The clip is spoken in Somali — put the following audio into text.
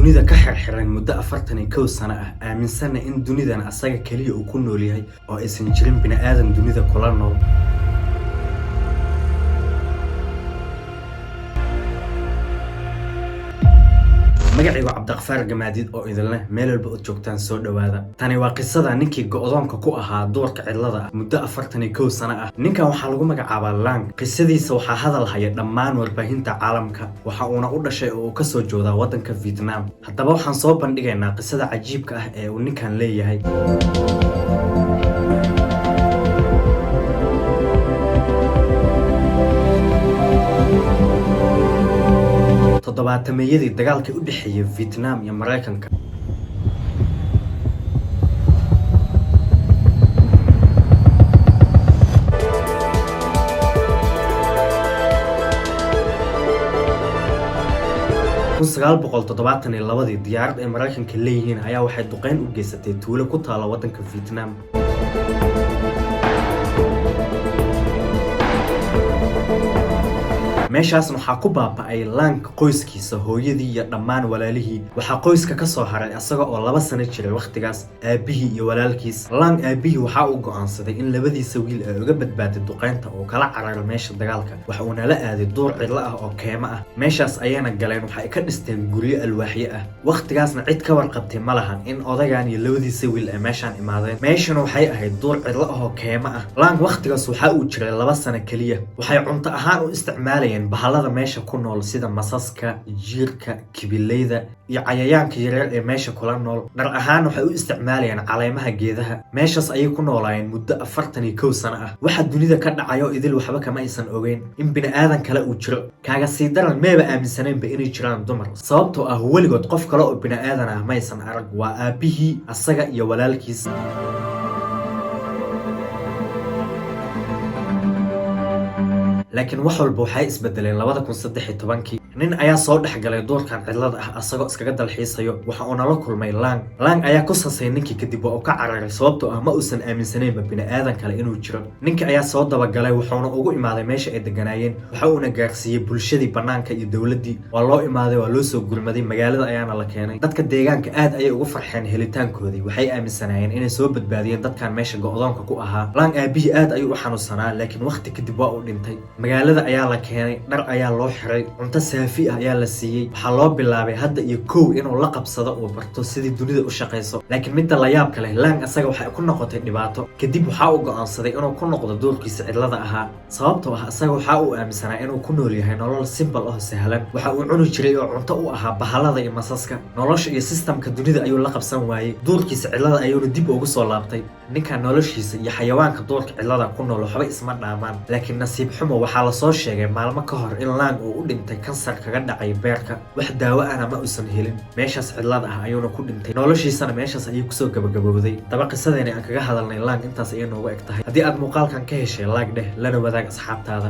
dunida ka xirxiran muddo 41 sano ah aaminsana in dunidan asaga kaliya uu ku nool yahay oo aysan jirin bini aadan dunida kula nool magacaygu Cabdiqafaar Gamaadid oo idinleh meel walba u joogtaan soo dhawaada tani waa qisada ninkii go'doonka ku ahaa duurka cidlada muddo 41 sano ah ninkan waxa lagu magacaabaa Lang qisadiisa waxa hadal haya dhammaan warbaahinta caalamka waxa uuna u dhashay oo ka soo jeeda wadanka Vietnam haddaba waxaan soo bandhigaynaa qisada cajiibka ah ee uu ninkan leeyahay toddobaatameeyadii dagaalkii u dhaxeeyay Vietnam iyo Mareykanka labadii diyaarad ee Mareykanka leeyihiin ayaa waxay duqeyn u geysatay tuulo ku taala wadanka Vietnam meeshaas waxa ku baaba'ay Lang qoyskiisa hooyadii iyo dhammaan walaalihii waxa qoyska ka soo haray asaga oo 2 sano jiray waqtigaas aabihii iyo walaalkiis Lang aabihii waxa uu go'aansaday in labadiisa wiil ay uga badbaadin duqeynta oo kala cararay meesha dagaalka waxa uu la aaday duur cidla ah oo keema ah meeshaas ayana galeen waxa ay ka dhisteen guryo alwaaxyo ah waqtigaasna cid ka warqabtay ma lahan in odagaan iyo labadiisa wiil ay meeshan imaadeen meeshana waxay ahayd duur cidla ah oo keema ah Lang waqtigaas waxa uu jiray 2 sano kaliya waxay cunto ahaan u isticmaalayeen bahalada meesha ku nool sida masaska jiirka kibileyda iyo cayayaanka yaryar ee meesha kula nool dhar ahaan waxay u isticmaalayeen caleemaha geedaha meeshaas ayay ku noolaayeen muddo 41 sano ah waxa dunida ka dhacayo idil waxba kama aysan ogeyn in bini aadan kale uu jiro kaaga sii daran meeba aaminsaneen inay jiraan dumar sababtoo ah weligood qof kale oo bini aadan ah ma aysan arag waa aabihii asaga iyo walaalkiis laakiin wax walba waxay isbedeleen 2013 nin ayaa soo dhaxgalay duurkan cidlada ah asagoo iskaga dalxiisayo waxa uu la kulmay Lang ayaa ku sasay ninkii kadib oo ka cararay sababtoo ah ma uusan aaminsaneen bini aadan kale inuu jiro ninkii ayaa soo dabagalay wuxuuna ugu imaaday meesha ay deganaayeen waxa uuna gaarsiiyay bulshadii banaanka iyo dawladii waa loo imaaday waa loo soo gurmaday magaalada ayaana la keenay dadka deegaanka aad ayay ugu farxeen helitaankoodii waxay aaminsanayeen inay soo badbaadiyeen dadkan meesha go'doonka ku ahaa Lang aabihii aad ayuu u xanuunsanaa laakiin waqti kadib waa uu dhintay magaalada ayaa la keenay dhar ayaa loo xiray cunto saafi ah ayaa la siiyay waxa loo bilaabay hadda iyo koow inuu la qabsado oo barto sidii dunida u shaqeyso laakiin midda la yaab kale Lang asaga waxa ku noqotay dhibaato kadib waxa uu go'aansaday inuu ku noqdo doorkiisa cidlada ahaa sababtoo ah asaga waxa uu aaminsanaa inuu ku nool yahay nolol simple ah sahlan waxa uu cuni jiray oo cunto u ahaa bahalada iyo masaska nolosha iyo systemka dunida ayuu la qabsan waayay doorkiisa cidlada ayuu dib ugu soo laabtay ninka noloshiisa iyo xayawaanka doorka cidlada ku nool waxba isma dhaamaan laakiin nasiib xumo waxa la soo sheegay maalmo ka hor in Lang uu u dhintay kansar kaga dhacay beerka wax daawo ah ma uusan helin meeshaas cidlada ah ayuuna ku dhintay noloshiisana meeshaas ayuu ku soo gabagabowday daba qisadeena aan kaga hadalnay Lang intaas ay noogu eg tahay haddii aad muuqaalkan ka heshay like dheh lana wadaag asxaabtaada